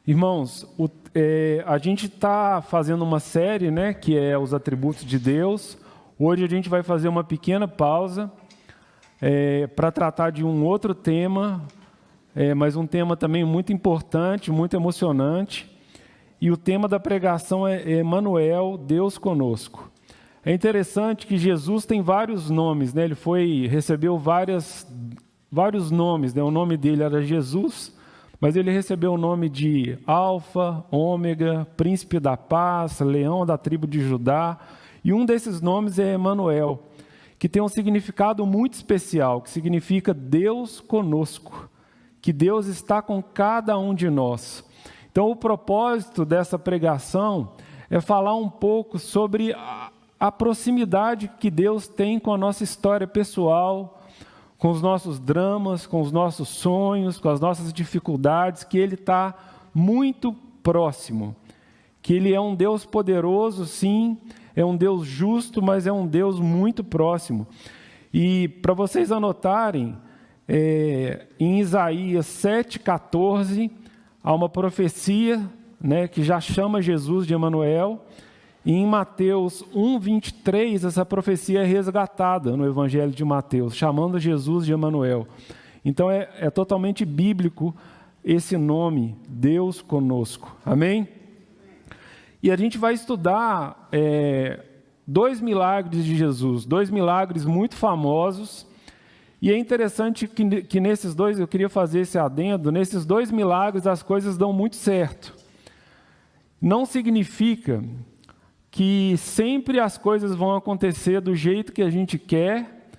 Irmãos, a gente está fazendo uma série, né, que é os atributos de Deus. Hoje a gente vai fazer uma pequena pausa para tratar de um outro tema, mas um tema também muito importante, muito emocionante. E o tema da pregação é Emmanuel, Deus conosco. É interessante que Jesus tem vários nomes, né? Ele recebeu vários nomes, né? O nome dele era Jesus, mas ele recebeu o nome de Alfa, Ômega, Príncipe da Paz, Leão da tribo de Judá, e um desses nomes é Emmanuel, que tem um significado muito especial, que significa Deus conosco, que Deus está com cada um de nós. Então, o propósito dessa pregação é falar um pouco sobre a proximidade que Deus tem com a nossa história pessoal, com os nossos dramas, com os nossos sonhos, com as nossas dificuldades, que Ele está muito próximo, que Ele é um Deus poderoso, sim, é um Deus justo, mas é um Deus muito próximo. E para vocês anotarem, em Isaías 7,14, há uma profecia, né, que já chama Jesus de Emmanuel. E em Mateus 1,23, essa profecia é resgatada no Evangelho de Mateus, chamando Jesus de Emmanuel. Então é totalmente bíblico esse nome, Deus conosco. Amém? E a gente vai estudar dois milagres de Jesus, dois milagres muito famosos. E é interessante que nesses dois, eu queria fazer esse adendo, nesses dois milagres as coisas dão muito certo. Não significa que sempre as coisas vão acontecer do jeito que a gente quer,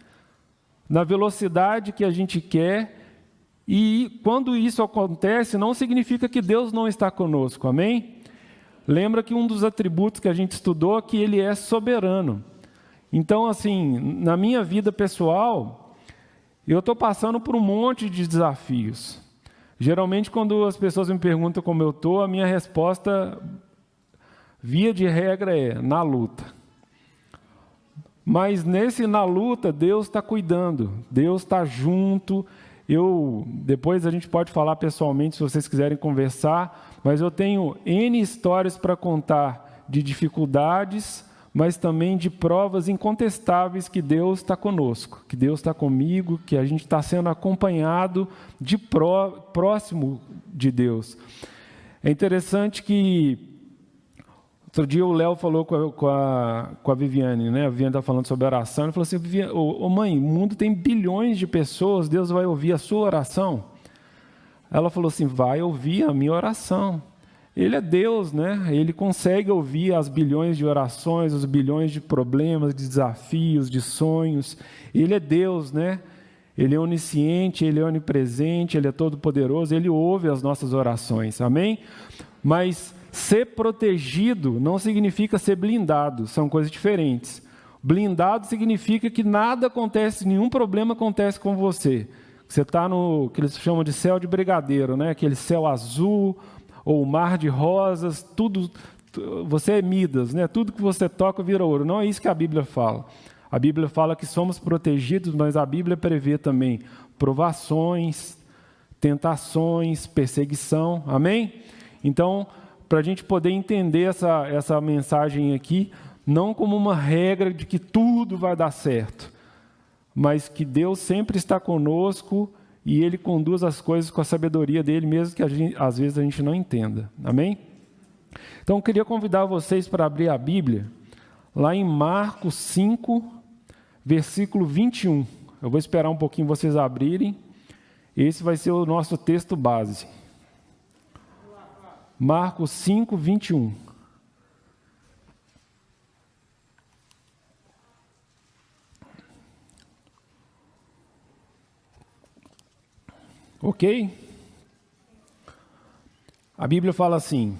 na velocidade que a gente quer, e quando isso acontece, não significa que Deus não está conosco, amém? Lembra que um dos atributos que a gente estudou é que Ele é soberano. Então, assim, na minha vida pessoal, eu estou passando por um monte de desafios. Geralmente, quando as pessoas me perguntam como eu estou, a minha resposta, via de regra, é na luta. Mas na luta, Deus está cuidando, Deus está junto. Depois a gente pode falar pessoalmente, se vocês quiserem conversar, mas eu tenho N histórias para contar de dificuldades, mas também de provas incontestáveis que Deus está conosco, que Deus está comigo, que a gente está sendo acompanhado próximo de Deus. É interessante que outro dia o Léo falou com a Viviane, né? A Viviane está falando sobre oração. Ele falou assim: mãe, o mundo tem bilhões de pessoas, Deus vai ouvir a sua oração? Ela falou assim: vai ouvir a minha oração. Ele é Deus, né? Ele consegue ouvir as bilhões de orações, os bilhões de problemas, de desafios, de sonhos. Ele é Deus, né? Ele é onisciente, Ele é onipresente, Ele é todo-poderoso, Ele ouve as nossas orações, amém? Mas ser protegido não significa ser blindado, são coisas diferentes. Blindado significa que nada acontece, nenhum problema acontece com você. Você está no que eles chamam de céu de brigadeiro, né? Aquele céu azul ou mar de rosas, tudo, você é Midas, né? Tudo que você toca vira ouro. Não é isso que a Bíblia fala. A Bíblia fala que somos protegidos, mas a Bíblia prevê também provações, tentações, perseguição, amém? Então, para a gente poder entender essa mensagem aqui, não como uma regra de que tudo vai dar certo, mas que Deus sempre está conosco e Ele conduz as coisas com a sabedoria dEle, mesmo que às vezes a gente não entenda, amém? Então, eu queria convidar vocês para abrir a Bíblia, lá em Marcos 5, versículo 21. Eu vou esperar um pouquinho vocês abrirem, esse vai ser o nosso texto base. Marcos 5, 21. Ok? A Bíblia fala assim,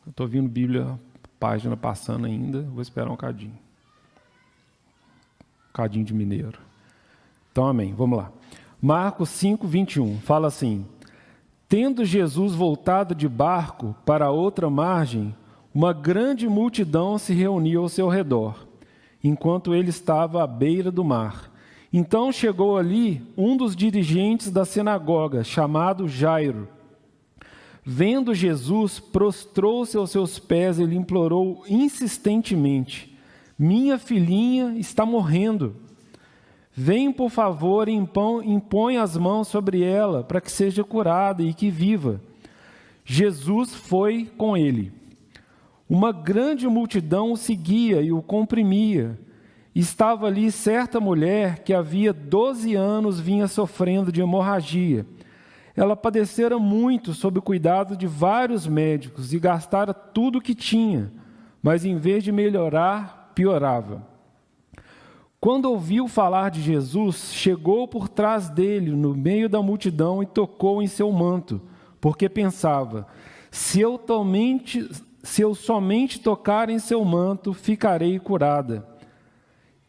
eu estou vendo Bíblia, página passando ainda, vou esperar um cadinho de mineiro. Então, amém, vamos lá. Marcos 5, 21, fala assim: tendo Jesus voltado de barco para outra margem, uma grande multidão se reuniu ao seu redor, enquanto ele estava à beira do mar. Então chegou ali um dos dirigentes da sinagoga, chamado Jairo. Vendo Jesus, prostrou-se aos seus pés e lhe implorou insistentemente: minha filhinha está morrendo. Vem, por favor, e impõe as mãos sobre ela, para que seja curada e que viva. Jesus foi com ele. Uma grande multidão o seguia e o comprimia. Estava ali certa mulher que havia 12 anos vinha sofrendo de hemorragia. Ela padecera muito sob o cuidado de vários médicos e gastara tudo o que tinha, mas em vez de melhorar, piorava. Quando ouviu falar de Jesus, chegou por trás dele, no meio da multidão, e tocou em seu manto, porque pensava: se eu somente tocar em seu manto, ficarei curada.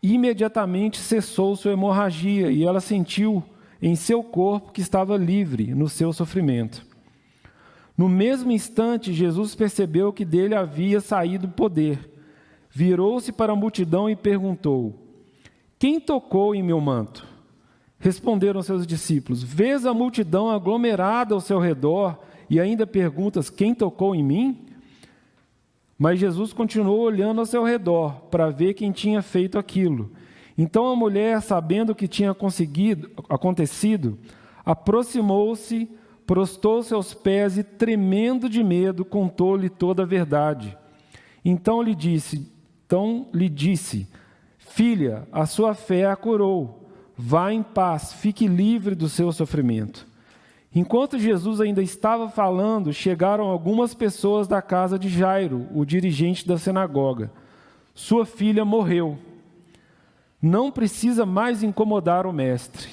Imediatamente cessou sua hemorragia e ela sentiu em seu corpo que estava livre no seu sofrimento. No mesmo instante, Jesus percebeu que dele havia saído poder. Virou-se para a multidão e perguntou: quem tocou em meu manto? Responderam seus discípulos: vês a multidão aglomerada ao seu redor e ainda perguntas: quem tocou em mim? Mas Jesus continuou olhando ao seu redor para ver quem tinha feito aquilo. Então a mulher, sabendo o que tinha acontecido, aproximou-se, prostou-se aos pés e, tremendo de medo, contou-lhe toda a verdade. Então lhe disse: filha, a sua fé a curou. Vá em paz, fique livre do seu sofrimento. Enquanto Jesus ainda estava falando, chegaram algumas pessoas da casa de Jairo, o dirigente da sinagoga. Sua filha morreu. Não precisa mais incomodar o mestre.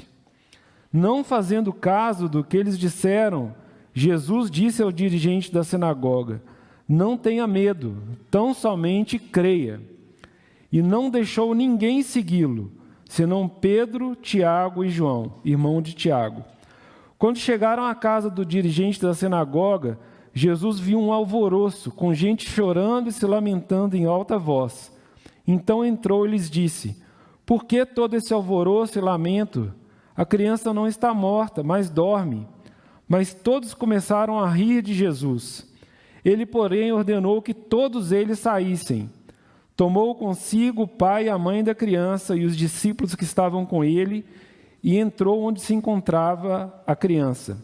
Não fazendo caso do que eles disseram, Jesus disse ao dirigente da sinagoga: não tenha medo, tão somente creia. E não deixou ninguém segui-lo, senão Pedro, Tiago e João, irmão de Tiago. Quando chegaram à casa do dirigente da sinagoga, Jesus viu um alvoroço, com gente chorando e se lamentando em alta voz. Então entrou e lhes disse: por que todo esse alvoroço e lamento? A criança não está morta, mas dorme. Mas todos começaram a rir de Jesus. Ele, porém, ordenou que todos eles saíssem. Tomou consigo o pai e a mãe da criança e os discípulos que estavam com ele, e entrou onde se encontrava a criança.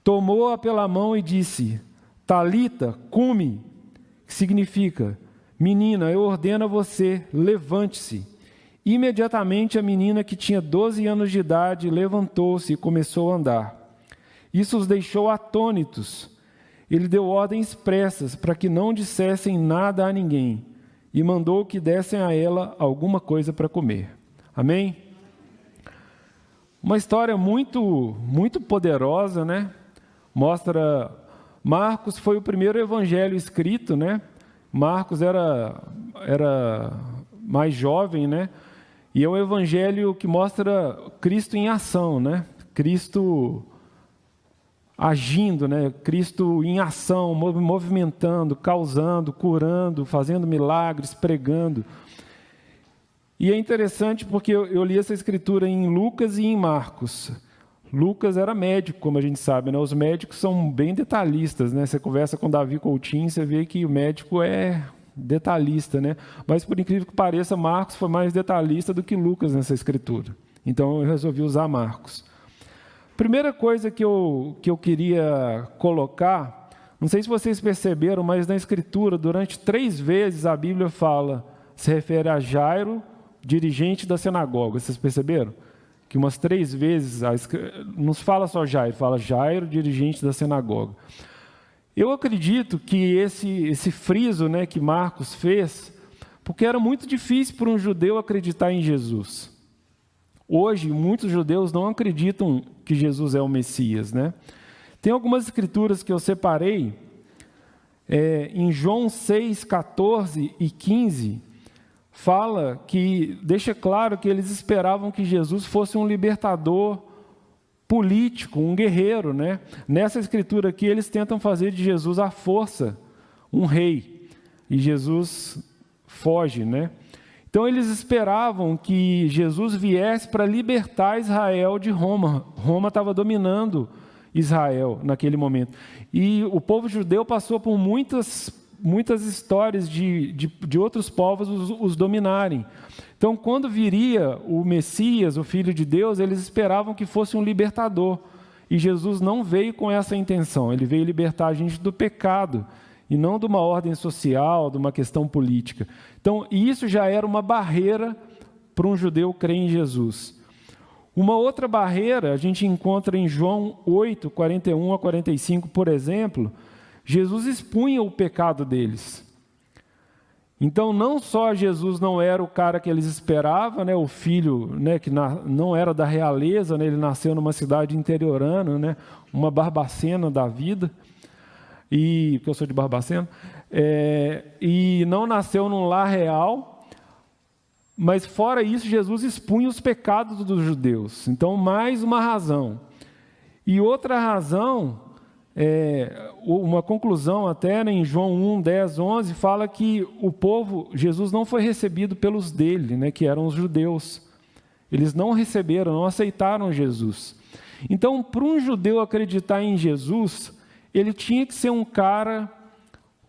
Tomou-a pela mão e disse: Talita, cumi, que significa: menina, eu ordeno a você, levante-se. Imediatamente a menina, que tinha 12 anos de idade, levantou-se e começou a andar. Isso os deixou atônitos. Ele deu ordens expressas para que não dissessem nada a ninguém e mandou que dessem a ela alguma coisa para comer. Amém? Uma história muito poderosa, né? Mostra, Marcos foi o primeiro evangelho escrito, né? Marcos era mais jovem, né? E é um evangelho que mostra Cristo em ação, né? Cristo agindo, né? Cristo em ação, movimentando, causando, curando, fazendo milagres, pregando. E é interessante porque eu li essa escritura em Lucas e em Marcos. Lucas era médico, como a gente sabe, né? Os médicos são bem detalhistas, né? Você conversa com Davi Coutinho, você vê que o médico é detalhista, né? Mas, por incrível que pareça, Marcos foi mais detalhista do que Lucas nessa escritura. Então, eu resolvi usar Marcos. Primeira coisa que eu queria colocar, não sei se vocês perceberam, mas na escritura, durante 3 vezes a Bíblia se refere a Jairo, dirigente da sinagoga. Vocês perceberam? Que umas 3 vezes, não se fala só Jairo, fala Jairo, dirigente da sinagoga. Eu acredito que esse friso, né, que Marcos fez, porque era muito difícil para um judeu acreditar em Jesus. Hoje, muitos judeus não acreditam que Jesus é o Messias, né? Tem algumas escrituras que eu separei, em João 6, 14 e 15, deixa claro que eles esperavam que Jesus fosse um libertador político, um guerreiro, né? Nessa escritura aqui, eles tentam fazer de Jesus à força um rei, e Jesus foge, né? Então, eles esperavam que Jesus viesse para libertar Israel de Roma. Roma estava dominando Israel naquele momento. E o povo judeu passou por muitas histórias de outros povos os dominarem. Então, quando viria o Messias, o Filho de Deus, eles esperavam que fosse um libertador. E Jesus não veio com essa intenção, ele veio libertar a gente do pecado, e não de uma ordem social, de uma questão política. Então, isso já era uma barreira para um judeu crer em Jesus. Uma outra barreira a gente encontra em João 8, 41 a 45, por exemplo. Jesus expunha o pecado deles. Então, não só Jesus não era o cara que eles esperavam, né, o filho, né, que não era da realeza, né, ele nasceu numa cidade interiorana, né, uma Barbacena da vida, porque eu sou de Barbacena, e não nasceu num lar real. Mas fora isso, Jesus expunha os pecados dos judeus. Então, mais uma razão. E outra razão, uma conclusão até, né, em João 1, 10, 11, fala que o povo, Jesus não foi recebido pelos dele, né, que eram os judeus. Eles não receberam, não aceitaram Jesus. Então, para um judeu acreditar em Jesus, ele tinha que ser um cara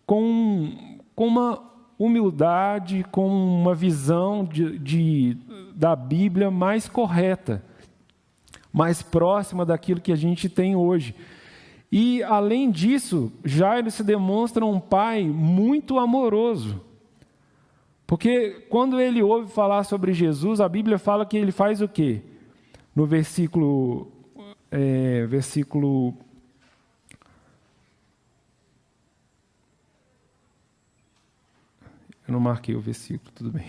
com uma humildade, com uma visão da Bíblia mais correta, mais próxima daquilo que a gente tem hoje. E, além disso, Jairo se demonstra um pai muito amoroso. Porque quando ele ouve falar sobre Jesus, a Bíblia fala que ele faz o quê? No versículo eu não marquei o versículo, tudo bem.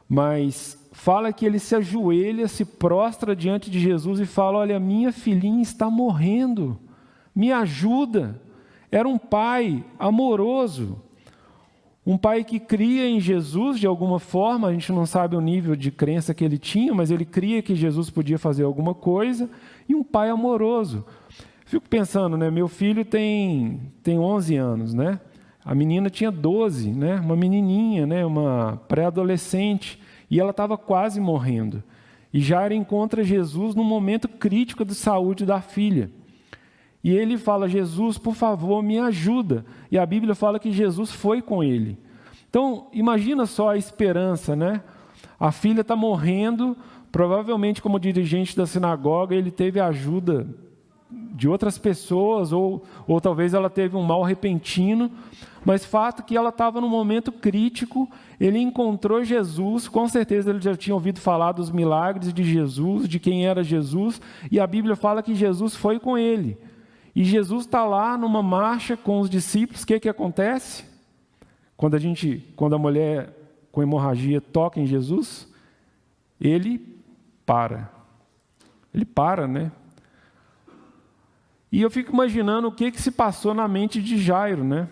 Mas fala que ele se ajoelha, se prostra diante de Jesus e fala: olha, minha filhinha está morrendo, me ajuda. Era um pai amoroso, um pai que cria em Jesus de alguma forma. A gente não sabe o nível de crença que ele tinha, mas ele cria que Jesus podia fazer alguma coisa, e um pai amoroso. Fico pensando, né? Meu filho tem 11 anos, né? A menina tinha 12, né? Uma menininha, né? Uma pré-adolescente, e ela estava quase morrendo. E Jairo encontra Jesus num momento crítico de saúde da filha. E ele fala: Jesus, por favor, me ajuda. E a Bíblia fala que Jesus foi com ele. Então, imagina só a esperança, né? A filha está morrendo, provavelmente como dirigente da sinagoga, ele teve ajuda de outras pessoas, ou talvez ela teve um mal repentino, mas fato que ela estava num momento crítico, ele encontrou Jesus, com certeza ele já tinha ouvido falar dos milagres de Jesus, de quem era Jesus, e a Bíblia fala que Jesus foi com ele. E Jesus está lá numa marcha com os discípulos. O que acontece? Quando a mulher com hemorragia toca em Jesus, ele para. Ele para, né? E eu fico imaginando o que se passou na mente de Jairo, né?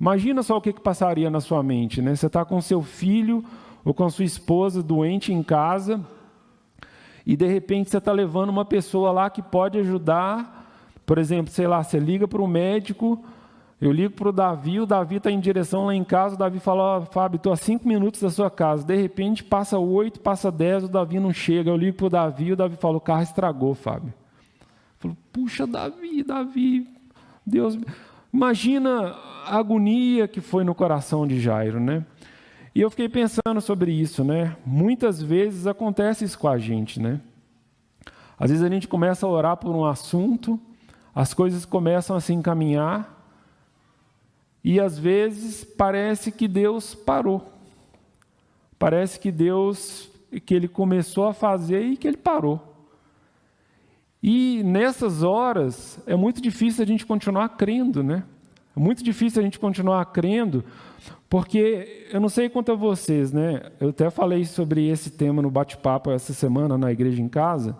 Imagina só o que passaria na sua mente, né? Você está com seu filho ou com sua esposa doente em casa e, de repente, você está levando uma pessoa lá que pode ajudar. Por exemplo, sei lá, você liga para o médico, eu ligo para o Davi está em direção lá em casa, o Davi fala: ó, Fábio, estou a 5 minutos da sua casa. De repente, passa 8, passa 10, o Davi não chega. Eu ligo para o Davi fala: o carro estragou, Fábio. Falou: puxa, Davi, Deus, imagina a agonia que foi no coração de Jairo, né? E eu fiquei pensando sobre isso, né? Muitas vezes acontece isso com a gente, né? Às vezes a gente começa a orar por um assunto, as coisas começam a se encaminhar, e às vezes parece que Deus parou. Parece que ele começou a fazer e que ele parou. E nessas horas, é muito difícil a gente continuar crendo, né? É muito difícil a gente continuar crendo, porque eu não sei quanto a vocês, né? Eu até falei sobre esse tema no bate-papo essa semana na igreja em casa,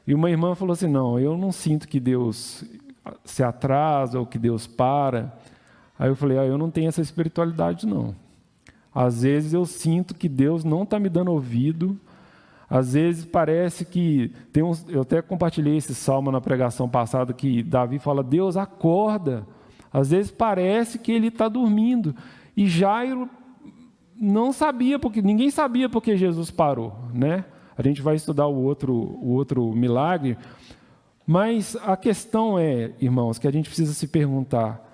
e uma irmã falou assim: não, eu não sinto que Deus se atrasa ou que Deus para. Aí eu falei: eu não tenho essa espiritualidade, não. Às vezes eu sinto que Deus não está me dando ouvido. Às vezes parece que eu até compartilhei esse salmo na pregação passada, que Davi fala: Deus, acorda. Às vezes parece que ele está dormindo. E Jairo não sabia, porque ninguém sabia porque Jesus parou, né? A gente vai estudar o outro milagre, Mas a questão é, irmãos, que a gente precisa se perguntar,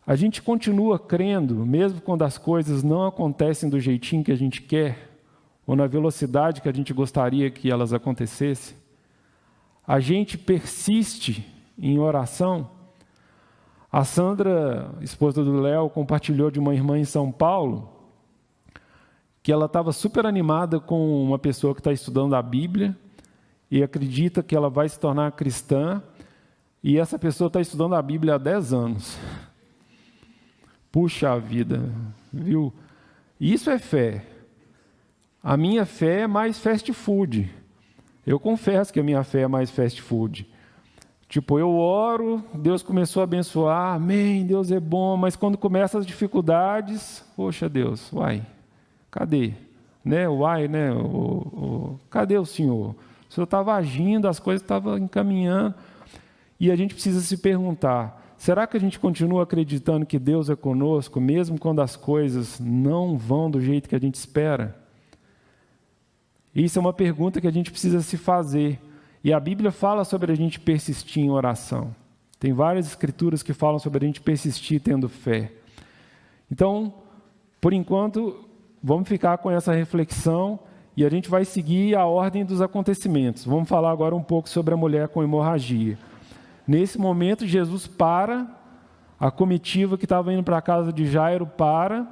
a gente continua crendo, mesmo quando as coisas não acontecem do jeitinho que a gente quer, ou na velocidade que a gente gostaria que elas acontecessem? A gente persiste em oração? A Sandra, esposa do Léo, compartilhou de uma irmã em São Paulo, que ela estava super animada com uma pessoa que está estudando a Bíblia e acredita que ela vai se tornar cristã, e essa pessoa está estudando a Bíblia há 10 anos. Puxa vida, viu? Isso é fé. A minha fé é mais fast food. Eu confesso que a minha fé é mais fast food. Tipo, eu oro, Deus começou a abençoar, amém, Deus é bom, mas quando começam as dificuldades, poxa Deus, uai, cadê? Né? Uai, né? Cadê o Senhor? O Senhor estava agindo, as coisas estavam encaminhando, e a gente precisa se perguntar, será que a gente continua acreditando que Deus é conosco, mesmo quando as coisas não vão do jeito que a gente espera? Isso é uma pergunta que a gente precisa se fazer. E a Bíblia fala sobre a gente persistir em oração. Tem várias escrituras que falam sobre a gente persistir tendo fé. Então, por enquanto, vamos ficar com essa reflexão e a gente vai seguir a ordem dos acontecimentos. Vamos falar agora um pouco sobre a mulher com hemorragia. Nesse momento, Jesus para, a comitiva que estava indo para a casa de Jairo para,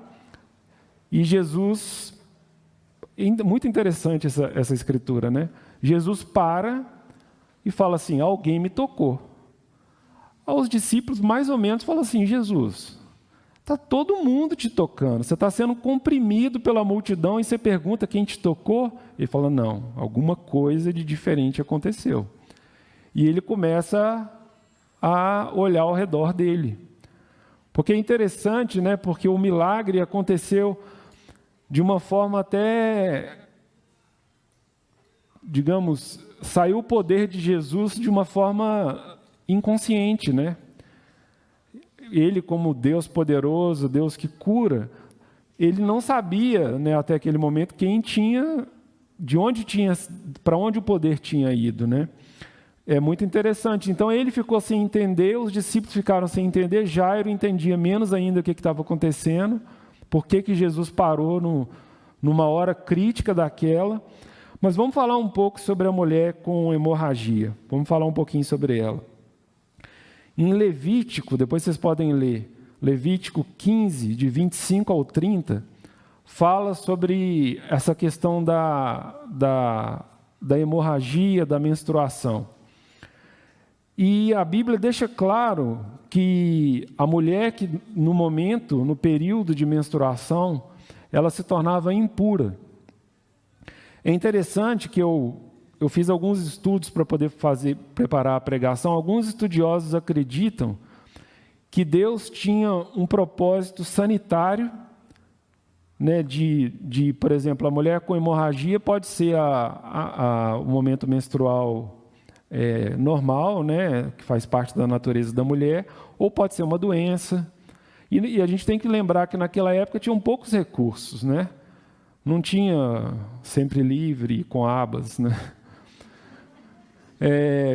e Jesus... Muito interessante essa escritura, né? Jesus para e fala assim, alguém me tocou. Aos discípulos, mais ou menos, fala assim, Jesus, está todo mundo te tocando, você está sendo comprimido pela multidão e você pergunta quem te tocou? Ele fala, não, alguma coisa de diferente aconteceu. E ele começa a olhar ao redor dele. Porque é interessante, né? Porque o milagre aconteceu de uma forma até, digamos, saiu o poder de Jesus de uma forma inconsciente, né? Ele, como Deus poderoso, Deus que cura, ele não sabia, né, até aquele momento, quem tinha, de onde tinha, para onde o poder tinha ido, né? É muito interessante. Então ele ficou sem entender, os discípulos ficaram sem entender, Jairo entendia menos ainda o que estava acontecendo. Por que Jesus parou numa hora crítica daquela? Mas vamos falar um pouco sobre a mulher com hemorragia. Vamos falar um pouquinho sobre ela. Em Levítico, depois vocês podem ler, Levítico 15, de 25 ao 30, fala sobre essa questão da hemorragia, da menstruação. E a Bíblia deixa claro que a mulher que no período de menstruação, ela se tornava impura. É interessante que eu fiz alguns estudos para poder preparar a pregação. Alguns estudiosos acreditam que Deus tinha um propósito sanitário, né, por exemplo, a mulher com hemorragia pode ser o momento menstrual normal, né, que faz parte da natureza da mulher, ou pode ser uma doença. E a gente tem que lembrar que naquela época tinham poucos recursos, né? Não tinha Sempre Livre com abas, né?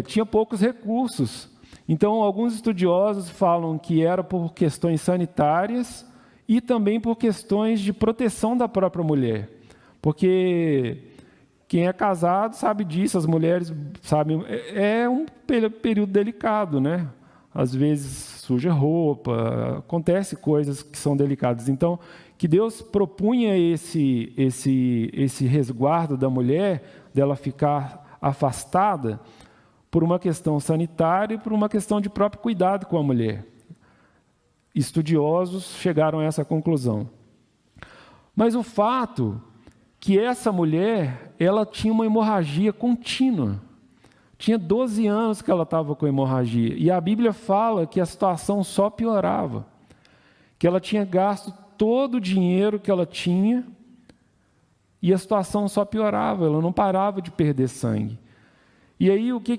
Tinha poucos recursos. Então, alguns estudiosos falam que era por questões sanitárias e também por questões de proteção da própria mulher. Porque quem é casado sabe disso, as mulheres sabem, é um período delicado, né? Às vezes suja roupa, acontece coisas que são delicadas. Então, que Deus propunha esse resguardo da mulher, dela ficar afastada, por uma questão sanitária e por uma questão de próprio cuidado com a mulher. Estudiosos chegaram a essa conclusão. Mas o fato que essa mulher, ela tinha uma hemorragia contínua. Tinha 12 anos que ela estava com hemorragia. E a Bíblia fala que a situação só piorava. Que ela tinha gasto todo o dinheiro que ela tinha e a situação só piorava. Ela não parava de perder sangue. E aí o que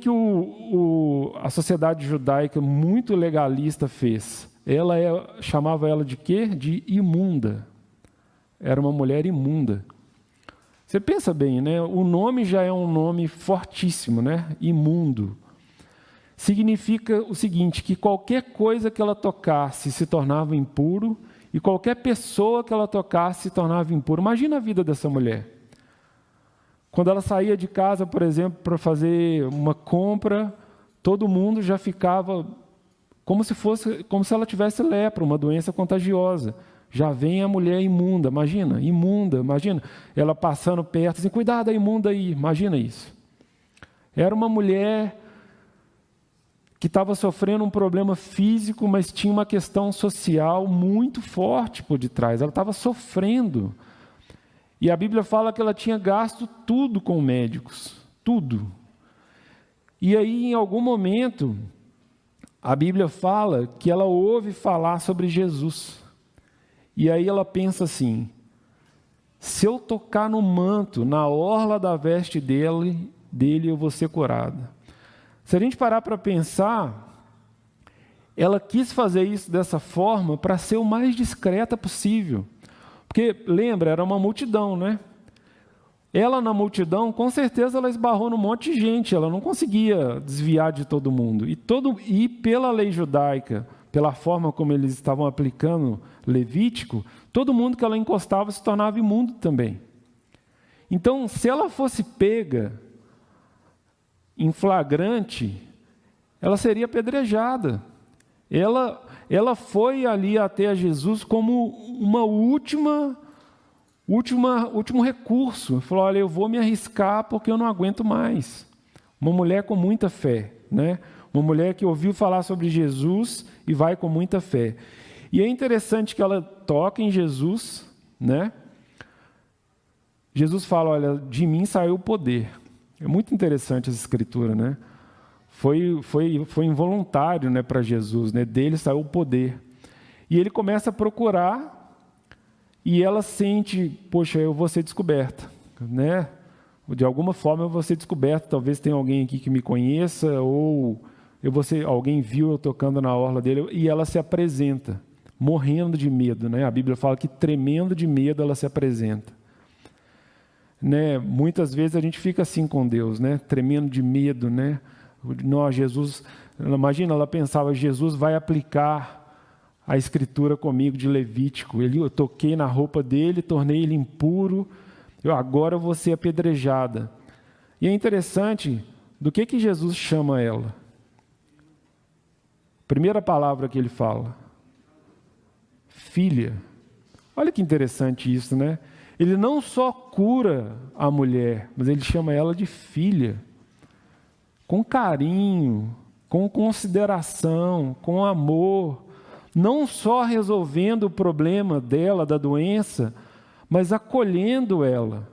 a sociedade judaica muito legalista fez? Chamava ela de quê? De imunda. Era uma mulher imunda. Você pensa bem, né? O nome já é um nome fortíssimo, né? Imundo. significa o seguinte, que qualquer coisa que ela tocasse se tornava impuro, e qualquer pessoa que ela tocasse se tornava impuro. Imagina a vida dessa mulher. Quando ela saía de casa, por exemplo, para fazer uma compra, todo mundo já ficava como se ela tivesse lepra, uma doença contagiosa. Já vem a mulher imunda, imagina, ela passando perto, assim, cuidado, a imunda aí, imagina isso. Era uma mulher que estava sofrendo um problema físico, mas tinha uma questão social muito forte por detrás, ela estava sofrendo. E a Bíblia fala que ela tinha gasto tudo com médicos, tudo. E aí, em algum momento, a Bíblia fala que ela ouve falar sobre Jesus. E aí ela pensa assim, se eu tocar no manto, na orla da veste dele eu vou ser curada. Se a gente parar para pensar, ela quis fazer isso dessa forma para ser o mais discreta possível. Porque, lembra, era uma multidão, né? Ela na multidão, com certeza ela esbarrou num monte de gente, ela não conseguia desviar de todo mundo. E pela lei judaica, pela forma como eles estavam aplicando Levítico, todo mundo que ela encostava se tornava imundo também. Então, se ela fosse pega em flagrante, ela seria apedrejada. Ela foi ali até a Jesus como uma último recurso. Falou, olha, eu vou me arriscar porque eu não aguento mais. Uma mulher com muita fé, né? Uma mulher que ouviu falar sobre Jesus e vai com muita fé. E é interessante que ela toca em Jesus, né? Jesus fala, olha, de mim saiu o poder. É muito interessante essa escritura, né? Foi involuntário, né, para Jesus, né? Dele saiu o poder. E ele começa a procurar e ela sente, poxa, eu vou ser descoberta, né? De alguma forma eu vou ser descoberta, talvez tenha alguém aqui que me conheça, ou alguém viu eu tocando na orla dele, e ela se apresenta, morrendo de medo, né? A Bíblia fala que tremendo de medo ela se apresenta. Né? Muitas vezes a gente fica assim com Deus, né? Tremendo de medo, né? Não, Jesus, imagina, ela pensava, Jesus vai aplicar a escritura comigo de Levítico, eu toquei na roupa dele, tornei ele impuro, agora eu vou ser apedrejada. E é interessante, do que Jesus chama ela? Primeira palavra que ele fala, filha. Olha que interessante isso, né? Ele não só cura a mulher, mas ele chama ela de filha. Com carinho, com consideração, com amor. Não só resolvendo o problema dela, da doença, mas acolhendo ela.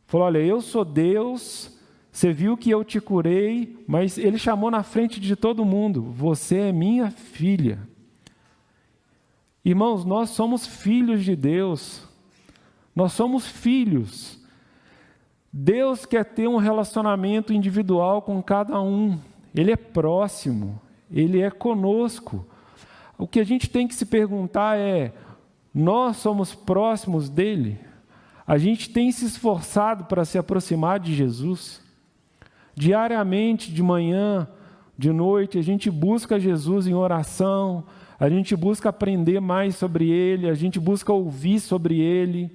Falou, olha, eu sou Deus, você viu que eu te curei, mas ele chamou na frente de todo mundo, você é minha filha. Irmãos, nós somos filhos de Deus. Nós somos filhos. Deus quer ter um relacionamento individual com cada um. Ele é próximo, Ele é conosco. O que a gente tem que se perguntar é, nós somos próximos dEle? A gente tem se esforçado para se aproximar de Jesus? Diariamente, de manhã, de noite, a gente busca Jesus em oração, a gente busca aprender mais sobre Ele, a gente busca ouvir sobre Ele.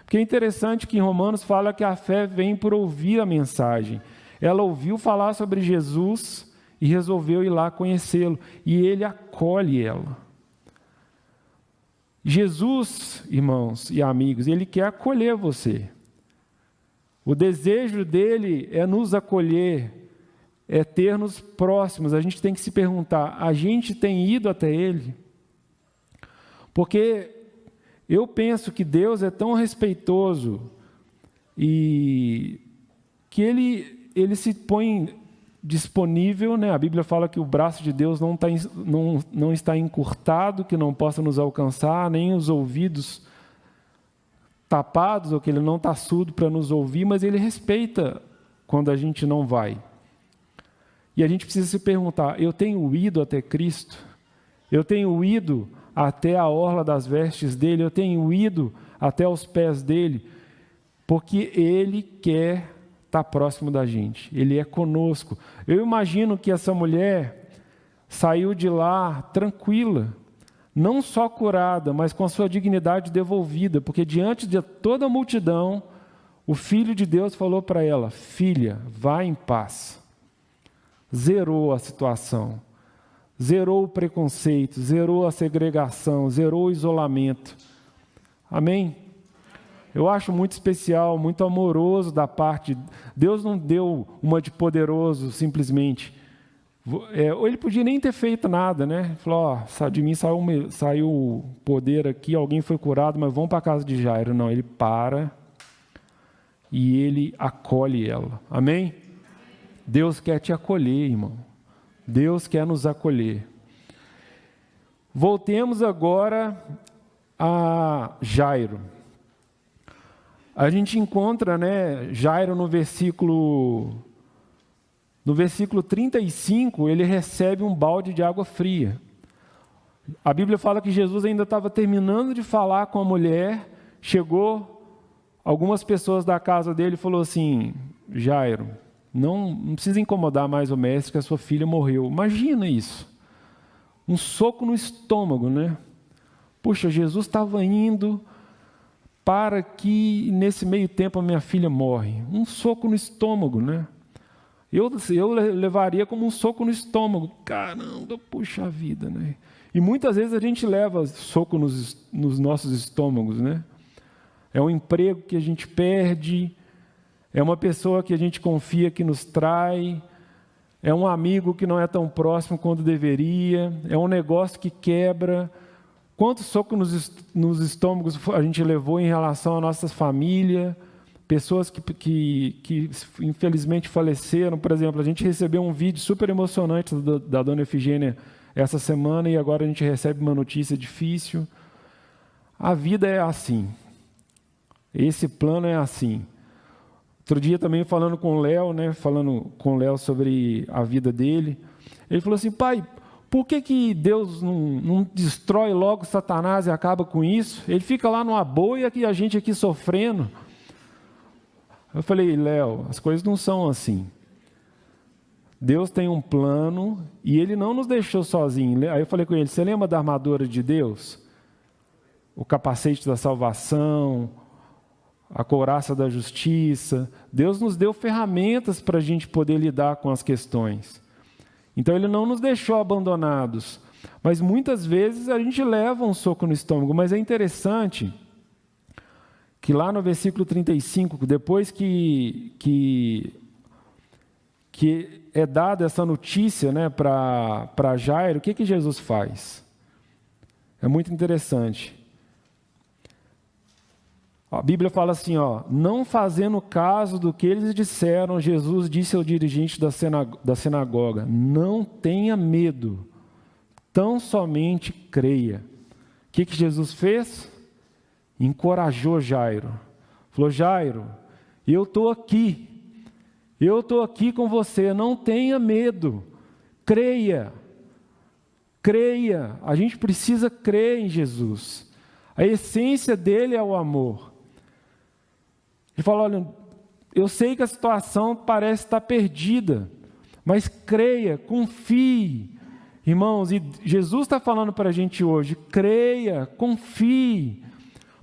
Porque é interessante que em Romanos fala que a fé vem por ouvir a mensagem. Ela ouviu falar sobre Jesus e resolveu ir lá conhecê-lo. E Ele acolhe ela. Jesus, irmãos e amigos, Ele quer acolher você. O desejo dEle é nos acolher, é ter-nos próximos. A gente tem que se perguntar, a gente tem ido até Ele? Porque eu penso que Deus é tão respeitoso e que Ele se põe disponível, né? A Bíblia fala que o braço de Deus não está encurtado, que não possa nos alcançar, nem os ouvidos tapados, ou que Ele não está surdo para nos ouvir, mas Ele respeita quando a gente não vai. E a gente precisa se perguntar, eu tenho ido até Cristo? Eu tenho ido até a orla das vestes dele, eu tenho ido até os pés dele, porque Ele quer está próximo da gente, Ele é conosco. Eu imagino que essa mulher saiu de lá tranquila, não só curada, mas com a sua dignidade devolvida, porque diante de toda a multidão, o Filho de Deus falou para ela: filha, vá em paz. Zerou a situação, zerou o preconceito, zerou a segregação, zerou o isolamento. Amém? Eu acho muito especial, muito amoroso da parte. Deus não deu uma de poderoso simplesmente. Ele podia nem ter feito nada, né? Ele falou: ó, de mim saiu poder aqui, alguém foi curado, mas vamos para a casa de Jairo. Não, ele para e ele acolhe ela. Amém? Deus quer te acolher, irmão. Deus quer nos acolher. Voltemos agora a Jairo. A gente encontra, né, Jairo no versículo 35, ele recebe um balde de água fria. A Bíblia fala que Jesus ainda estava terminando de falar com a mulher, chegou algumas pessoas da casa dele e falou assim: Jairo, não precisa incomodar mais o mestre, que a sua filha morreu. Imagina isso, um soco no estômago, né? Puxa, Jesus estava indo para que nesse meio tempo a minha filha morre. Um soco no estômago, né? Eu levaria como um soco no estômago. Caramba, puxa vida, né? E muitas vezes a gente leva soco nos nossos estômagos, né? É um emprego que a gente perde, é uma pessoa que a gente confia que nos trai, é um amigo que não é tão próximo quanto deveria, é um negócio que quebra. Quantos socos nos estômagos a gente levou em relação à nossa família, pessoas que infelizmente faleceram. Por exemplo, a gente recebeu um vídeo super emocionante da dona Efigênia essa semana e agora a gente recebe uma notícia difícil. A vida é assim, esse plano é assim. Outro dia também falando com o Léo sobre a vida dele, ele falou assim: pai, por que Deus não destrói logo Satanás e acaba com isso? Ele fica lá numa boa e a gente aqui sofrendo. Eu falei: Léo, as coisas não são assim. Deus tem um plano e Ele não nos deixou sozinhos. Aí eu falei com ele: você lembra da armadura de Deus? O capacete da salvação, a couraça da justiça. Deus nos deu ferramentas para a gente poder lidar com as questões. Então Ele não nos deixou abandonados, mas muitas vezes a gente leva um soco no estômago. Mas é interessante que lá no versículo 35, depois que é dada essa notícia, né, para Jairo, o que Jesus faz? É muito interessante. A Bíblia fala assim, não fazendo caso do que eles disseram, Jesus disse ao dirigente da sinagoga: não tenha medo, tão somente creia. O que Jesus fez? Encorajou Jairo. Falou: Jairo, eu estou aqui com você, não tenha medo, creia, a gente precisa crer em Jesus. A essência dele é o amor. Ele fala: olha, eu sei que a situação parece estar perdida, mas creia, confie. Irmãos, e Jesus está falando para a gente hoje: creia, confie.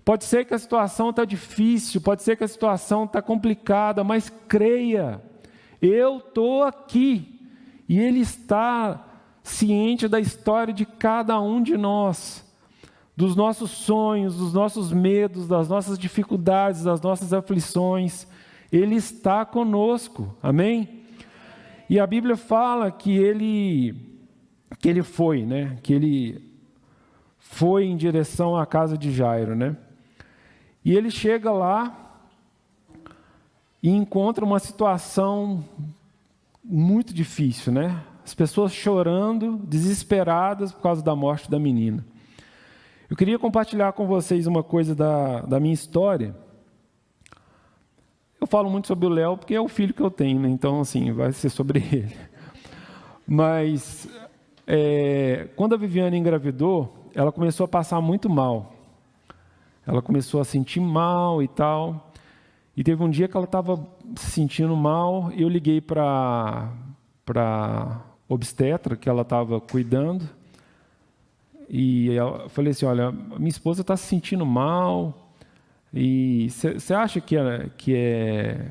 Pode ser que a situação está difícil, pode ser que a situação está complicada, mas creia. Eu estou aqui. E Ele está ciente da história de cada um de nós, dos nossos sonhos, dos nossos medos, das nossas dificuldades, das nossas aflições. Ele está conosco, amém? E a Bíblia fala que ele foi, né? Que ele foi em direção à casa de Jairo, né? E ele chega lá e encontra uma situação muito difícil, né? As pessoas chorando, desesperadas por causa da morte da menina. Eu queria compartilhar com vocês uma coisa da minha história. Eu falo muito sobre o Léo porque é o filho que eu tenho, né? Então, assim, vai ser sobre ele. Mas, quando a Viviane engravidou, ela começou a passar muito mal. Ela começou a sentir mal e tal. E teve um dia que ela estava se sentindo mal, eu liguei para obstetra, que ela estava cuidando, e eu falei assim, olha, minha esposa está se sentindo mal, e você acha que é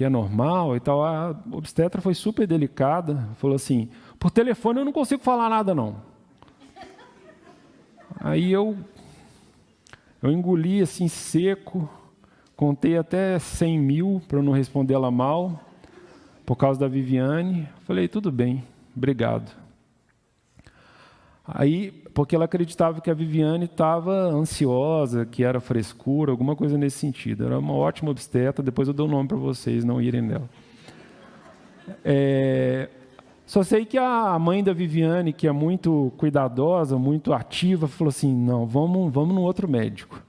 normal e tal? A obstetra foi super delicada, falou assim, por telefone eu não consigo falar nada não. Aí eu engoli assim seco, contei até 100 mil para não responder ela mal, por causa da Viviane. Falei, tudo bem, obrigado. Aí, porque ela acreditava que a Viviane estava ansiosa, que era frescura, alguma coisa nesse sentido. Era uma ótima obstetra, depois eu dou o nome para vocês não irem nela. Só sei que a mãe da Viviane, que é muito cuidadosa, muito ativa, falou assim, não, vamos num outro médico.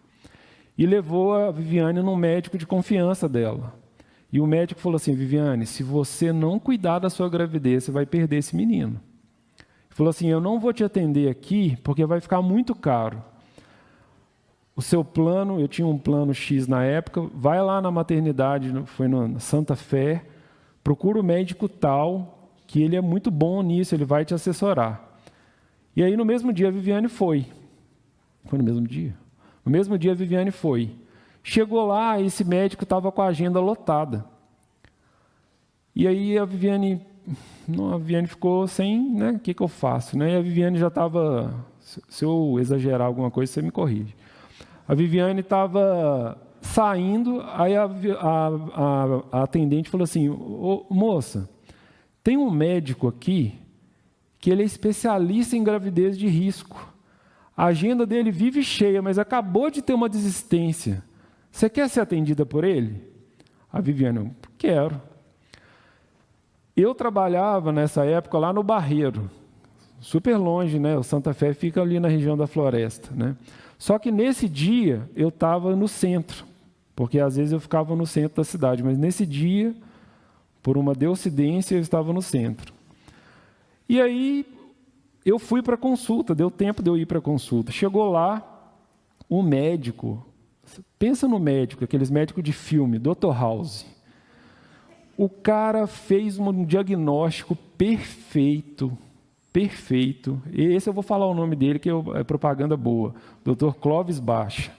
E levou a Viviane num médico de confiança dela. E o médico falou assim, Viviane, se você não cuidar da sua gravidez, você vai perder esse menino. Ele falou assim, eu não vou te atender aqui, porque vai ficar muito caro. O seu plano, eu tinha um plano X na época, vai lá na maternidade, foi na Santa Fé, procura o médico tal, que ele é muito bom nisso, ele vai te assessorar. E aí, no mesmo dia, a Viviane foi. Foi no mesmo dia? No mesmo dia, a Viviane foi. Chegou lá, esse médico estava com a agenda lotada. E aí, a Viviane ficou sem, né? O que eu faço? Né? E a Viviane já estava... Se eu exagerar alguma coisa, você me corrige. A Viviane estava saindo, aí a atendente falou assim, moça, tem um médico aqui que ele é especialista em gravidez de risco. A agenda dele vive cheia, mas acabou de ter uma desistência. Você quer ser atendida por ele? A Viviane, quero. Eu trabalhava nessa época lá no Barreiro, super longe, né? O Santa Fé fica ali na região da Floresta, né? Só que nesse dia eu estava no centro, porque às vezes eu ficava no centro da cidade, mas nesse dia, por uma coincidência, eu estava no centro. E aí eu fui para a consulta, deu tempo de eu ir para a consulta. Chegou lá, o médico, pensa no médico, aqueles médicos de filme, Dr. House. O cara fez um diagnóstico perfeito, perfeito. E esse eu vou falar o nome dele, que é propaganda boa. Dr. Clóvis Baixa.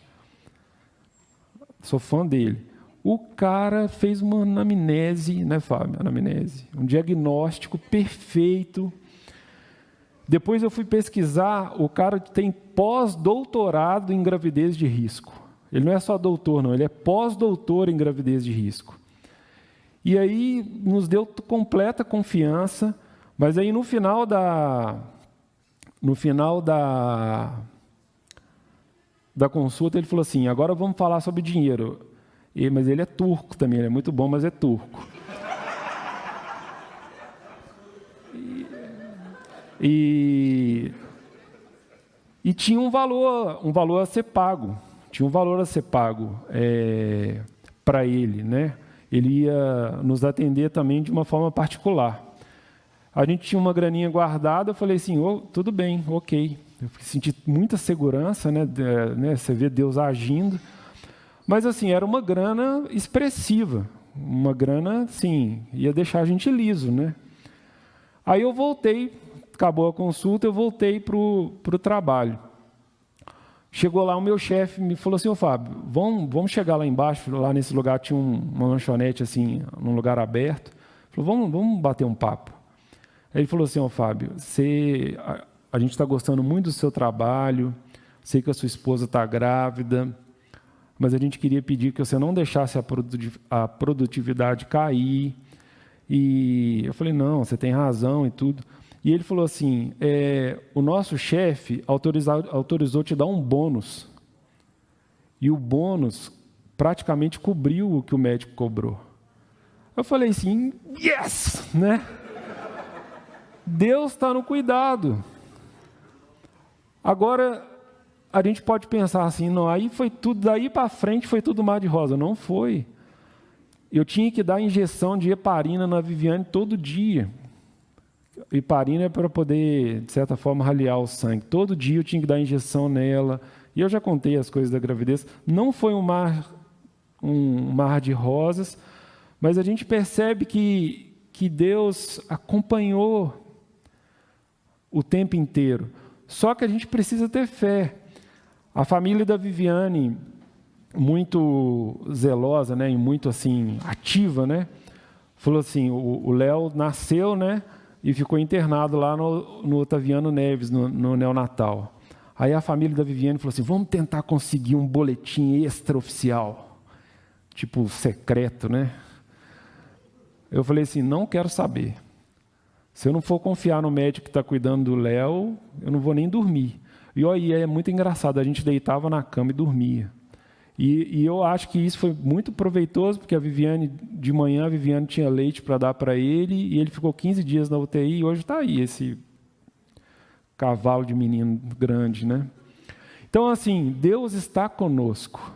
Sou fã dele. O cara fez uma anamnese, né, Fábio? Anamnese. Um diagnóstico perfeito. Depois eu fui pesquisar, o cara tem pós-doutorado em gravidez de risco. Ele não é só doutor, não, ele é pós-doutor em gravidez de risco. E aí nos deu completa confiança, mas aí no final da consulta ele falou assim, agora vamos falar sobre dinheiro. Mas ele é turco também, ele é muito bom, mas é turco. E tinha um valor a ser pago. Tinha um valor a ser pago para ele, né? Ele ia nos atender também de uma forma particular. A gente tinha uma graninha guardada, eu falei assim, tudo bem, ok. Eu senti muita segurança, né? Você vê Deus agindo. Mas assim, era uma grana expressiva. Uma grana, sim, ia deixar a gente liso, né? Aí eu voltei, acabou a consulta, eu voltei para o trabalho. Chegou lá o meu chefe me falou assim, Fábio, vamos chegar lá embaixo, lá nesse lugar tinha uma lanchonete assim, num lugar aberto. Falou, vamos bater um papo. Aí ele falou assim, Fábio, a gente está gostando muito do seu trabalho, sei que a sua esposa está grávida, mas a gente queria pedir que você não deixasse a produtividade cair. E eu falei, não, você tem razão e tudo. E ele falou assim, o nosso chefe autorizou te dar um bônus. E o bônus praticamente cobriu o que o médico cobrou. Eu falei assim, yes! Né? Deus está no cuidado. Agora, a gente pode pensar assim, não, aí foi tudo, daí para frente foi tudo mar de rosa. Não foi. Eu tinha que dar injeção de heparina na Viviane todo dia. Heparina é para poder, de certa forma, raliar o sangue. Todo dia eu tinha que dar injeção nela. E eu já contei as coisas da gravidez. Não foi um mar um mar de rosas, mas a gente percebe que Deus acompanhou o tempo inteiro. Só que a gente precisa ter fé. A família da Viviane, muito zelosa, né, e muito assim ativa, né, falou assim: o Léo nasceu, né, e ficou internado lá no Otaviano Neves, no neonatal. Aí a família da Viviane falou assim: vamos tentar conseguir um boletim extraoficial, tipo secreto, né? Eu falei assim: não quero saber. Se eu não for confiar no médico que está cuidando do Léo, eu não vou nem dormir. E aí é muito engraçado, a gente deitava na cama e dormia. E eu acho que isso foi muito proveitoso, porque de manhã a Viviane tinha leite para dar para ele, e ele ficou 15 dias na UTI, e hoje está aí, esse cavalo de menino grande, né? Então, assim, Deus está conosco.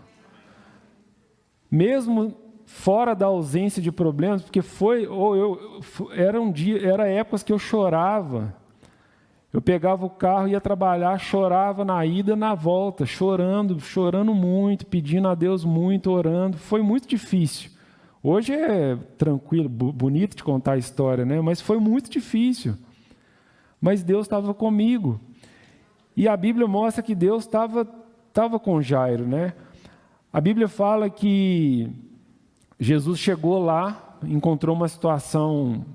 Mesmo fora da ausência de problemas, porque era épocas que eu chorava. Eu pegava o carro, ia trabalhar, chorava na ida e na volta, chorando muito, pedindo a Deus muito, orando. Foi muito difícil. Hoje é tranquilo, bonito de contar a história, né? Mas foi muito difícil. Mas Deus estava comigo. E a Bíblia mostra que Deus estava com Jairo, né? A Bíblia fala que Jesus chegou lá, encontrou uma situação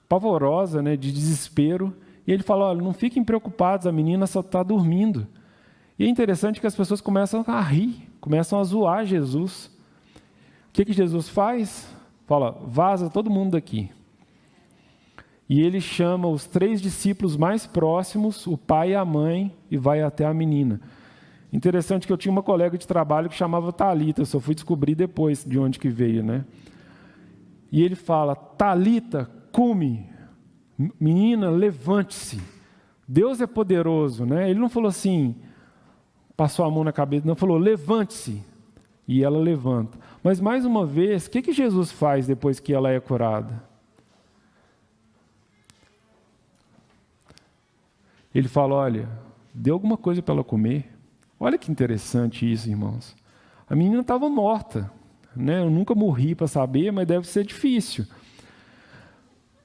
pavorosa, né, de desespero, e ele falou: olha, não fiquem preocupados, a menina só está dormindo. E é interessante que as pessoas começam a rir, começam a zoar Jesus. O que Jesus faz? Fala: vaza todo mundo daqui. E ele chama os 3 discípulos mais próximos, o pai e a mãe, e vai até a menina. Interessante que eu tinha uma colega de trabalho que chamava Talita, eu só fui descobrir depois de onde que veio, né? E ele fala: Talita, cumi, menina, levante-se. Deus é poderoso, né? Ele não falou assim, passou a mão na cabeça, não, falou: levante-se. E ela levanta. Mas mais uma vez, o que Jesus faz depois que ela é curada? Ele fala: olha, dê alguma coisa para ela comer. Olha que interessante isso, irmãos. A menina estava morta, né? Eu nunca morri para saber, mas deve ser difícil.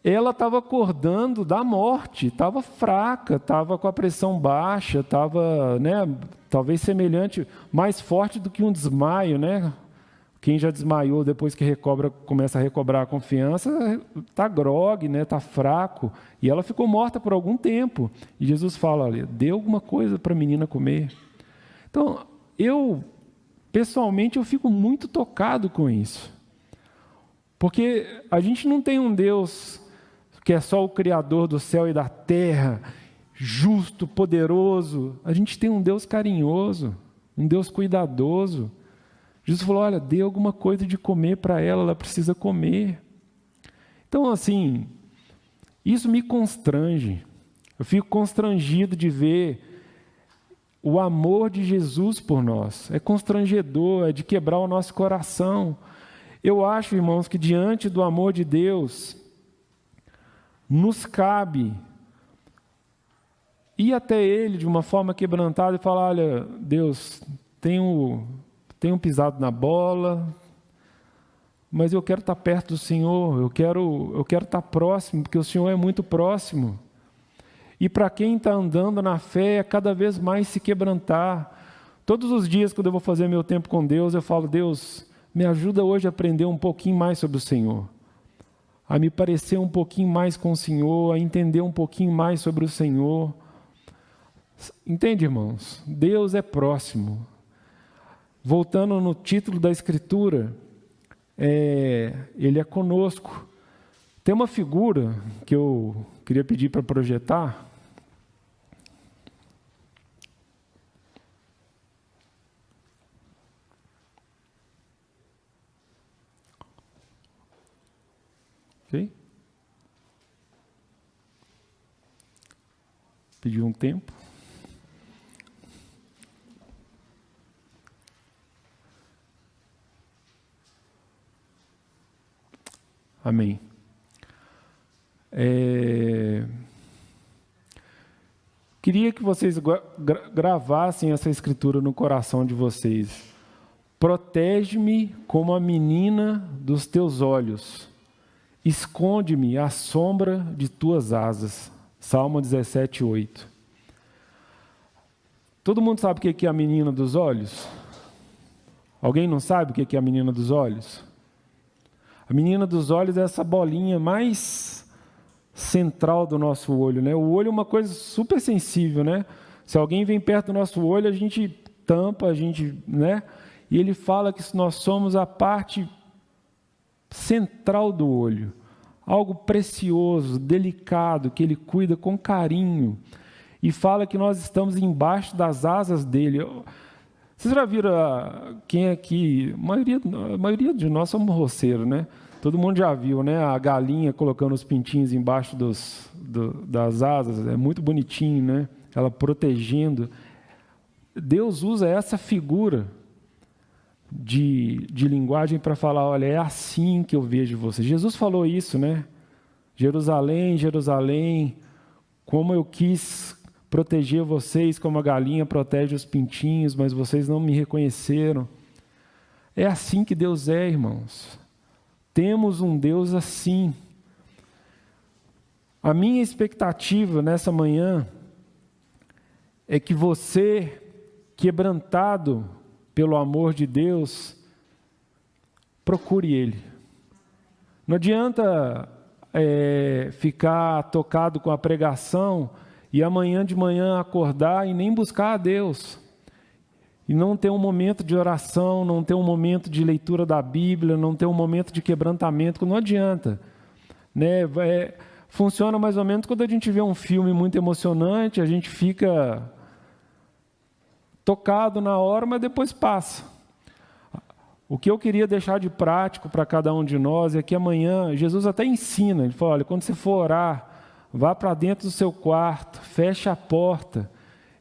Ela estava acordando da morte, estava fraca, estava com a pressão baixa, estava, né, talvez semelhante, mais forte do que um desmaio, né? Quem já desmaiou depois que começa a recobrar a confiança, está grogue, né? Está fraco. E ela ficou morta por algum tempo. E Jesus fala: olha, dê alguma coisa para a menina comer. Então, pessoalmente, eu fico muito tocado com isso. Porque a gente não tem um Deus que é só o Criador do céu e da terra, justo, poderoso. A gente tem um Deus carinhoso, um Deus cuidadoso. Jesus falou: olha, dê alguma coisa de comer para ela, ela precisa comer. Então, assim, isso me constrange. Eu fico constrangido de ver o amor de Jesus por nós. É constrangedor, é de quebrar o nosso coração. Eu acho, irmãos, que diante do amor de Deus, nos cabe ir até Ele de uma forma quebrantada e falar: olha, Deus, tenho pisado na bola, mas eu quero estar perto do Senhor, eu quero estar próximo, porque o Senhor é muito próximo. E para quem está andando na fé, é cada vez mais se quebrantar. Todos os dias, quando eu vou fazer meu tempo com Deus, eu falo: Deus, me ajuda hoje a aprender um pouquinho mais sobre o Senhor, a me parecer um pouquinho mais com o Senhor, a entender um pouquinho mais sobre o Senhor. Entende, irmãos? Deus é próximo. Voltando no título da Escritura, Ele é conosco. Tem uma figura que eu queria pedir para projetar. Ok? Pedi um tempo. Amém. Queria que vocês gravassem essa escritura no coração de vocês. Protege-me como a menina dos teus olhos. Esconde-me à sombra de tuas asas. Salmo 17, 8. Todo mundo sabe o que é a menina dos olhos? Alguém não sabe o que é a menina dos olhos? A menina dos olhos é essa bolinha mais central do nosso olho, né? O olho é uma coisa super sensível, né? Se alguém vem perto do nosso olho, a gente tampa, né? E ele fala que nós somos a parte central do olho, algo precioso, delicado, que ele cuida com carinho, e fala que nós estamos embaixo das asas dele. Vocês já viram quem aqui? A maioria de nós somos roceiros, né? Todo mundo já viu, né? A galinha colocando os pintinhos embaixo das asas, é muito bonitinho, né? Ela protegendo. Deus usa essa figura de linguagem para falar, olha, é assim que eu vejo você. Jesus falou isso, né? Jerusalém, Jerusalém, como eu quis proteger vocês, como a galinha protege os pintinhos, mas vocês não me reconheceram. É assim que Deus é, irmãos. Temos um Deus assim. A minha expectativa nessa manhã é que você, quebrantado pelo amor de Deus, procure Ele. Não adianta ficar tocado com a pregação e amanhã de manhã acordar e nem buscar a Deus. E não ter um momento de oração, não ter um momento de leitura da Bíblia, não ter um momento de quebrantamento, não adianta. Né? Funciona mais ou menos quando a gente vê um filme muito emocionante, a gente fica tocado na hora, mas depois passa. O que eu queria deixar de prático para cada um de nós é que amanhã, Jesus até ensina, ele fala, olha, quando você for orar, vá para dentro do seu quarto, feche a porta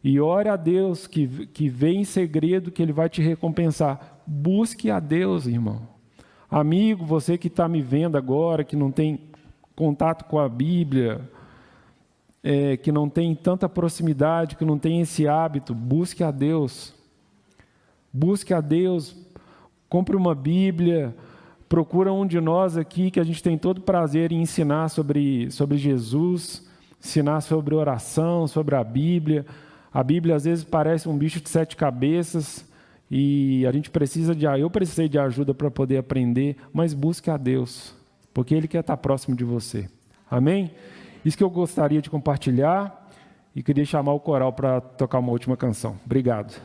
e ore a Deus que vê em segredo que Ele vai te recompensar. Busque a Deus, irmão. Amigo, você que está me vendo agora, que não tem contato com a Bíblia, que não tem tanta proximidade, que não tem esse hábito, busque a Deus. Busque a Deus, compre uma Bíblia, procura um de nós aqui que a gente tem todo prazer em ensinar sobre Jesus, ensinar sobre oração, sobre a Bíblia. A Bíblia às vezes parece um bicho de 7 cabeças e a gente eu precisei de ajuda para poder aprender, mas busque a Deus, porque Ele quer estar próximo de você. Amém? Isso que eu gostaria de compartilhar e queria chamar o coral para tocar uma última canção. Obrigado.